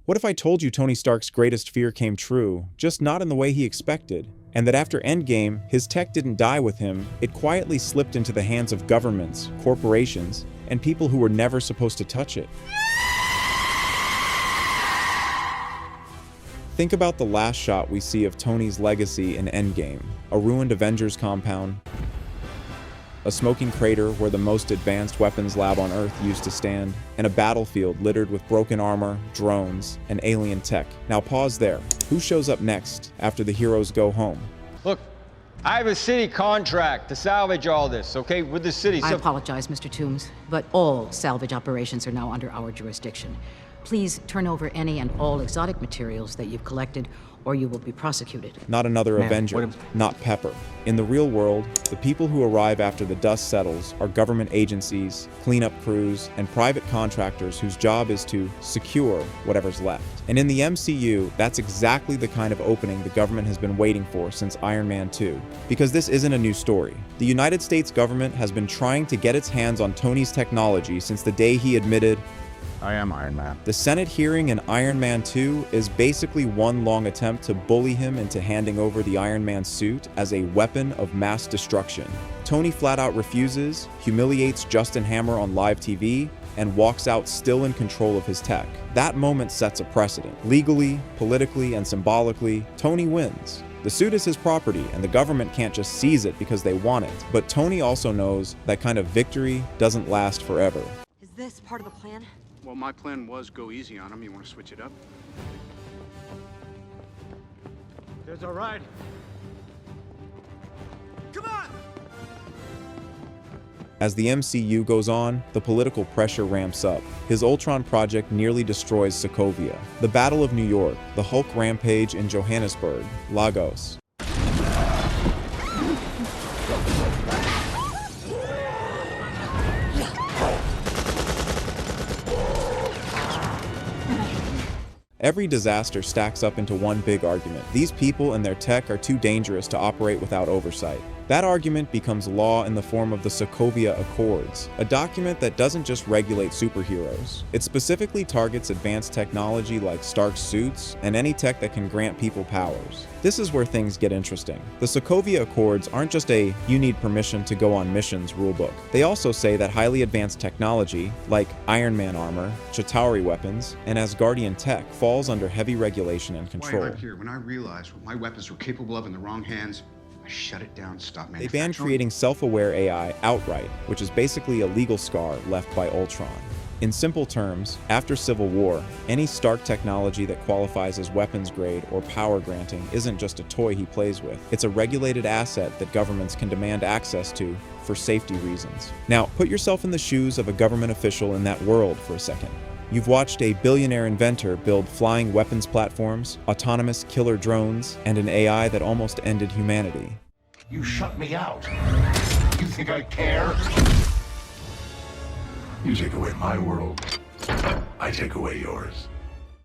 What if I told you Tony Stark's greatest fear came true, just not in the way he expected? And that after Endgame, his tech didn't die with him, it quietly slipped into the hands of governments, corporations, and people who were never supposed to touch it. Think about the last shot we see of Tony's legacy in Endgame: a ruined Avengers compound, a smoking crater where the most advanced weapons lab on Earth used to stand, and a battlefield littered with broken armor, drones, and alien tech. Now pause there. Who shows up next after the heroes go home? Look, I have a city contract to salvage all this, okay, with the city. I apologize, Mr. Toombs, but all salvage operations are now under our jurisdiction. Please turn over any and all exotic materials that you've collected, or you will be prosecuted. Not another Avenger, not Pepper. In the real world, the people who arrive after the dust settles are government agencies, cleanup crews, and private contractors whose job is to secure whatever's left. And in the MCU, that's exactly the kind of opening the government has been waiting for since Iron Man 2. Because this isn't a new story. The United States government has been trying to get its hands on Tony's technology since the day he admitted, "I am Iron Man." The Senate hearing in Iron Man 2 is basically one long attempt to bully him into handing over the Iron Man suit as a weapon of mass destruction. Tony flat out refuses, humiliates Justin Hammer on live TV, and walks out still in control of his tech. That moment sets a precedent. Legally, politically, and symbolically, Tony wins. The suit is his property, and the government can't just seize it because they want it. But Tony also knows that kind of victory doesn't last forever. Is this part of the plan? Well, my plan was go easy on him. You want to switch it up? There's a ride. Come on! As the MCU goes on, the political pressure ramps up. His Ultron project nearly destroys Sokovia. The Battle of New York, the Hulk rampage in Johannesburg, Lagos. Every disaster stacks up into one big argument. These people and their tech are too dangerous to operate without oversight. That argument becomes law in the form of the Sokovia Accords, a document that doesn't just regulate superheroes. It specifically targets advanced technology like Stark's suits and any tech that can grant people powers. This is where things get interesting. The Sokovia Accords aren't just a "you need permission to go on missions" rulebook. They also say that highly advanced technology, like Iron Man armor, Chitauri weapons, and Asgardian tech, falls under heavy regulation and control. Why I'm here, when I realized what my weapons were capable of in the wrong hands, I shut it down, stopped They manufacturing. banned creating self-aware AI outright, which is basically a legal scar left by Ultron. In simple terms, after Civil War, any Stark technology that qualifies as weapons grade or power granting isn't just a toy he plays with. It's a regulated asset that governments can demand access to for safety reasons. Now, put yourself in the shoes of a government official in that world for a second. You've watched a billionaire inventor build flying weapons platforms, autonomous killer drones, and an AI that almost ended humanity. You shut me out. You think I care? You take away my world, I take away yours.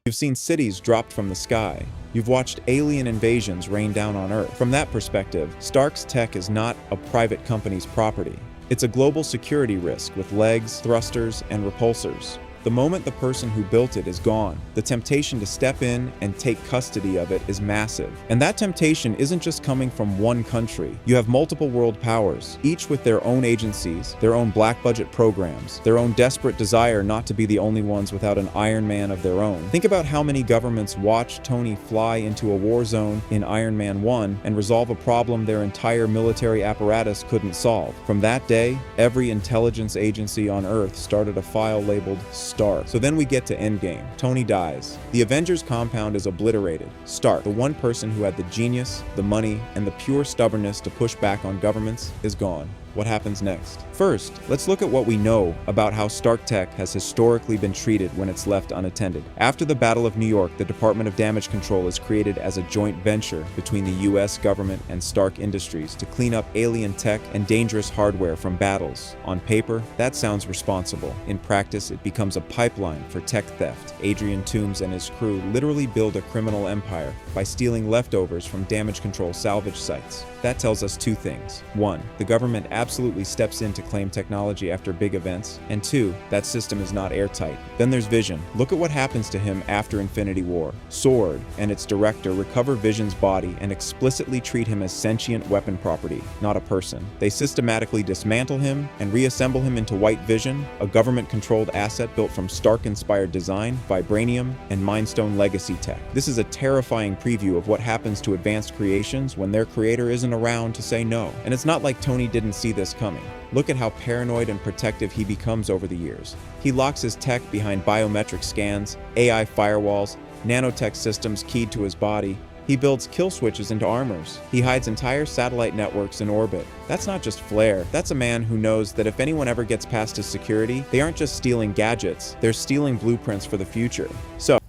You've seen cities dropped from the sky. You've watched alien invasions rain down on Earth. From that perspective, Stark's tech is not a private company's property. It's a global security risk with legs, thrusters, and repulsors. The moment the person who built it is gone, the temptation to step in and take custody of it is massive. And that temptation isn't just coming from one country. You have multiple world powers, each with their own agencies, their own black budget programs, their own desperate desire not to be the only ones without an Iron Man of their own. Think about how many governments watched Tony fly into a war zone in Iron Man 1 and resolve a problem their entire military apparatus couldn't solve. From that day, every intelligence agency on Earth started a file labeled Stark. So then we get to Endgame. Tony dies. The Avengers compound is obliterated. Stark, the one person who had the genius, the money, and the pure stubbornness to push back on governments, is gone. What happens next? First, let's look at what we know about how Stark tech has historically been treated when it's left unattended. After the Battle of New York, the Department of Damage Control is created as a joint venture between the US government and Stark Industries to clean up alien tech and dangerous hardware from battles. On paper, that sounds responsible. In practice, it becomes a pipeline for tech theft. Adrian Toombs and his crew literally build a criminal empire by stealing leftovers from damage control salvage sites. That tells us two things. One, the government absolutely steps in to claim technology after big events, and 2, that system is not airtight. Then there's Vision. Look at what happens to him after Infinity War. SWORD and its director recover Vision's body and explicitly treat him as sentient weapon property, not a person. They systematically dismantle him and reassemble him into White Vision, a government-controlled asset built from Stark-inspired design, vibranium, and Mindstone legacy tech. This is a terrifying preview of what happens to advanced creations when their creator isn't around to say no. And it's not like Tony didn't see this coming. Look at how paranoid and protective he becomes over the years. He locks his tech behind biometric scans, AI firewalls, nanotech systems keyed to his body. He builds kill switches into armors. He hides entire satellite networks in orbit. That's not just flair. That's a man who knows that if anyone ever gets past his security, they aren't just stealing gadgets, they're stealing blueprints for the future. So,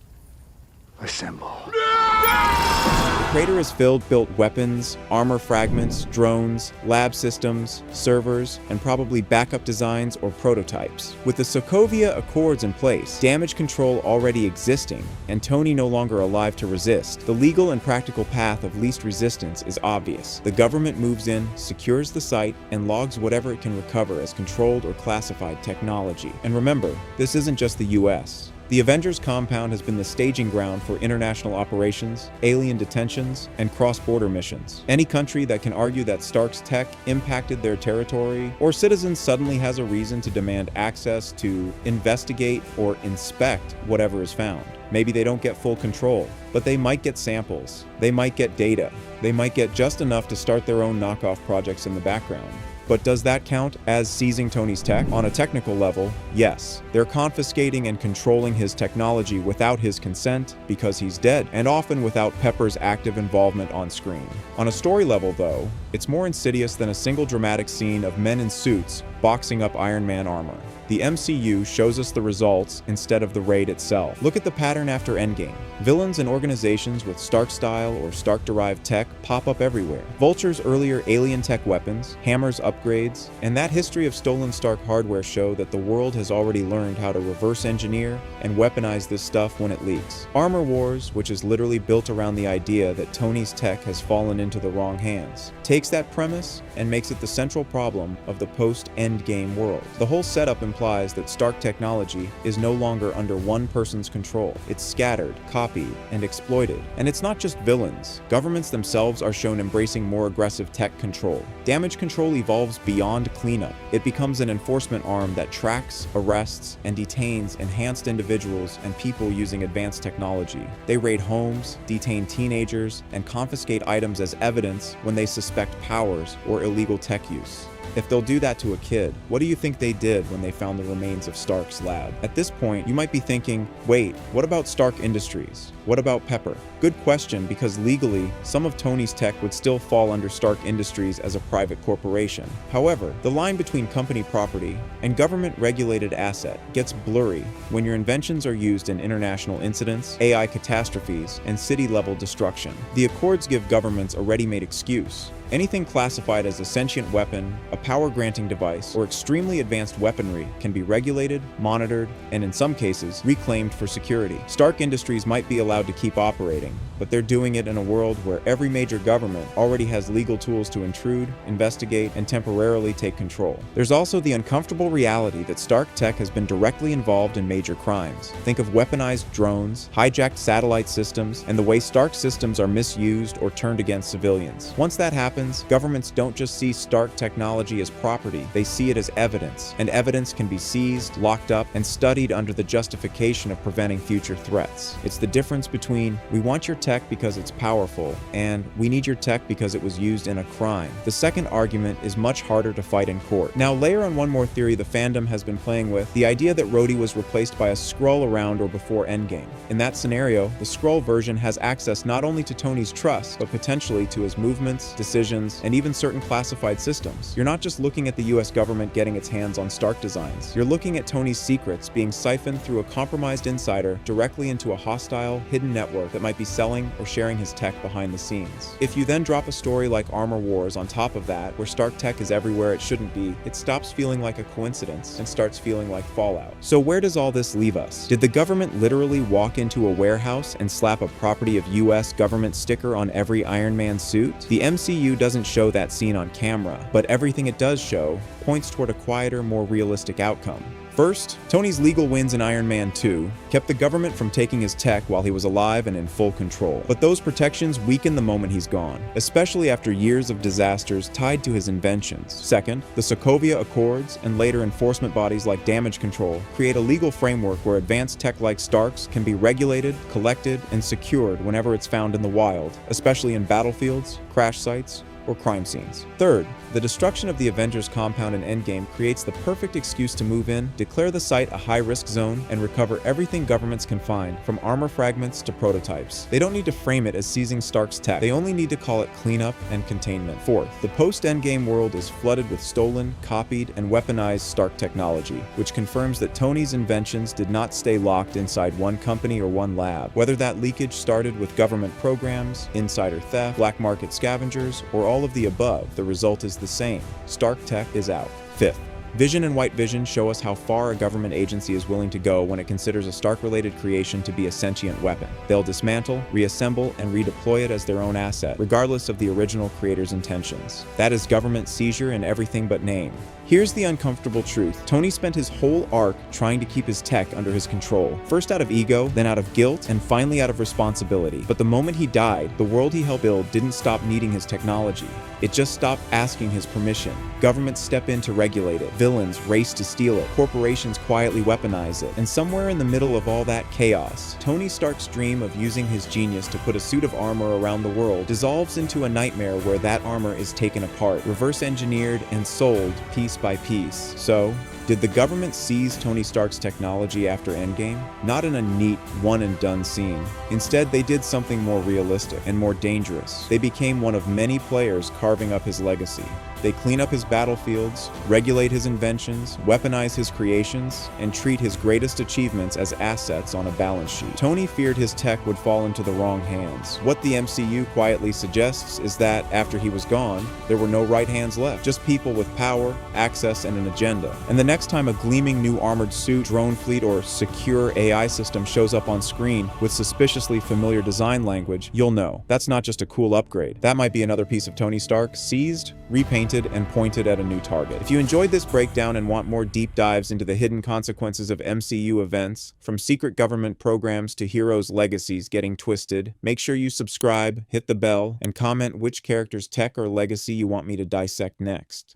Assemble. the crater is built weapons, armor fragments, drones, lab systems, servers, and probably backup designs or prototypes. With the Sokovia Accords in place, damage control already existing, and Tony no longer alive to resist, the legal and practical path of least resistance is obvious. The government moves in, secures the site, and logs whatever it can recover as controlled or classified technology. And remember, this isn't just the US. The Avengers compound has been the staging ground for international operations, alien detentions, and cross-border missions. Any country that can argue that Stark's tech impacted their territory, or citizens suddenly has a reason to demand access to investigate or inspect whatever is found. Maybe they don't get full control, but they might get samples, they might get data, they might get just enough to start their own knockoff projects in the background. But does that count as seizing Tony's tech? On a technical level, yes. They're confiscating and controlling his technology without his consent because he's dead, and often without Pepper's active involvement on screen. On a story level, though, it's more insidious than a single dramatic scene of men in suits boxing up Iron Man armor. The MCU shows us the results instead of the raid itself. Look at the pattern after Endgame. Villains and organizations with Stark-style or Stark-derived tech pop up everywhere. Vulture's earlier alien tech weapons, Hammer's upgrades, and that history of stolen Stark hardware show that the world has already learned how to reverse engineer and weaponize this stuff when it leaks. Armor Wars, which is literally built around the idea that Tony's tech has fallen into the wrong hands, takes that premise and makes it the central problem of the post-Endgame world. The whole setup implies that Stark technology is no longer under one person's control. It's scattered, copied, and exploited. And it's not just villains. Governments themselves are shown embracing more aggressive tech control. Damage control evolves beyond cleanup. It becomes an enforcement arm that tracks, arrests, and detains enhanced individuals and people using advanced technology. They raid homes, detain teenagers, and confiscate items as evidence when they suspect powers or illegal tech use. If they'll do that to a kid, what do you think they did when they found the remains of Stark's lab? At this point, you might be thinking, wait, what about Stark Industries? What about Pepper? Good question, because legally, some of Tony's tech would still fall under Stark Industries as a private corporation. However, the line between company property and government-regulated asset gets blurry when your inventions are used in international incidents, AI catastrophes, and city-level destruction. The Accords give governments a ready-made excuse. Anything classified as a sentient weapon, a power-granting device, or extremely advanced weaponry can be regulated, monitored, and in some cases, reclaimed for security. Stark Industries might be allowed to keep operating, but they're doing it in a world where every major government already has legal tools to intrude, investigate, and temporarily take control. There's also the uncomfortable reality that Stark tech has been directly involved in major crimes. Think of weaponized drones, hijacked satellite systems, and the way Stark systems are misused or turned against civilians. Once that happens, governments don't just see Stark technology as property, they see it as evidence, and evidence can be seized, locked up, and studied under the justification of preventing future threats. It's the difference between, we want your tech because it's powerful, and we need your tech because it was used in a crime. The second argument is much harder to fight in court. Now layer on one more theory the fandom has been playing with, the idea that Rhodey was replaced by a Skrull around or before Endgame. In that scenario, the Skrull version has access not only to Tony's trust, but potentially to his movements, decisions, and even certain classified systems. You're not just looking at the US government getting its hands on Stark designs. You're looking at Tony's secrets being siphoned through a compromised insider directly into a hostile, hidden network that might be selling or sharing his tech behind the scenes. If you then drop a story like Armor Wars on top of that, where Stark tech is everywhere it shouldn't be, it stops feeling like a coincidence and starts feeling like Fallout. So where does all this leave us? Did the government literally walk into a warehouse and slap a property of US government sticker on every Iron Man suit? The MCU doesn't show that scene on camera, but everything it does show points toward a quieter, more realistic outcome. First, Tony's legal wins in Iron Man 2 kept the government from taking his tech while he was alive and in full control. But those protections weaken the moment he's gone, especially after years of disasters tied to his inventions. Second, the Sokovia Accords and later enforcement bodies like damage control create a legal framework where advanced tech like Stark's can be regulated, collected, and secured whenever it's found in the wild, especially in battlefields, crash sites, or crime scenes. Third, the destruction of the Avengers compound in Endgame creates the perfect excuse to move in, declare the site a high-risk zone, and recover everything governments can find, from armor fragments to prototypes. They don't need to frame it as seizing Stark's tech. They only need to call it cleanup and containment. Fourth, the post-Endgame world is flooded with stolen, copied, and weaponized Stark technology, which confirms that Tony's inventions did not stay locked inside one company or one lab. Whether that leakage started with government programs, insider theft, black market scavengers, or all of the above, the result is the same. Stark tech is out. Fifth, Vision and White Vision show us how far a government agency is willing to go when it considers a Stark-related creation to be a sentient weapon. They'll dismantle, reassemble, and redeploy it as their own asset, regardless of the original creator's intentions. That is government seizure in everything but name. Here's the uncomfortable truth. Tony spent his whole arc trying to keep his tech under his control. First out of ego, then out of guilt, and finally out of responsibility. But the moment he died, the world he helped build didn't stop needing his technology. It just stopped asking his permission. Governments step in to regulate it. Villains race to steal it. Corporations quietly weaponize it. And somewhere in the middle of all that chaos, Tony Stark's dream of using his genius to put a suit of armor around the world dissolves into a nightmare where that armor is taken apart, reverse-engineered, and sold piece by piece. So, did the government seize Tony Stark's technology after Endgame? Not in a neat, one-and-done scene. Instead, they did something more realistic and more dangerous. They became one of many players carving up his legacy. They clean up his battlefields, regulate his inventions, weaponize his creations, and treat his greatest achievements as assets on a balance sheet. Tony feared his tech would fall into the wrong hands. What the MCU quietly suggests is that, after he was gone, there were no right hands left, just people with power, access, and an agenda. And the next time a gleaming new armored suit, drone fleet, or secure AI system shows up on screen with suspiciously familiar design language, you'll know. That's not just a cool upgrade. That might be another piece of Tony Stark seized, repainted, and pointed at a new target. If you enjoyed this breakdown and want more deep dives into the hidden consequences of MCU events, from secret government programs to heroes' legacies getting twisted, make sure you subscribe, hit the bell, and comment which character's tech or legacy you want me to dissect next.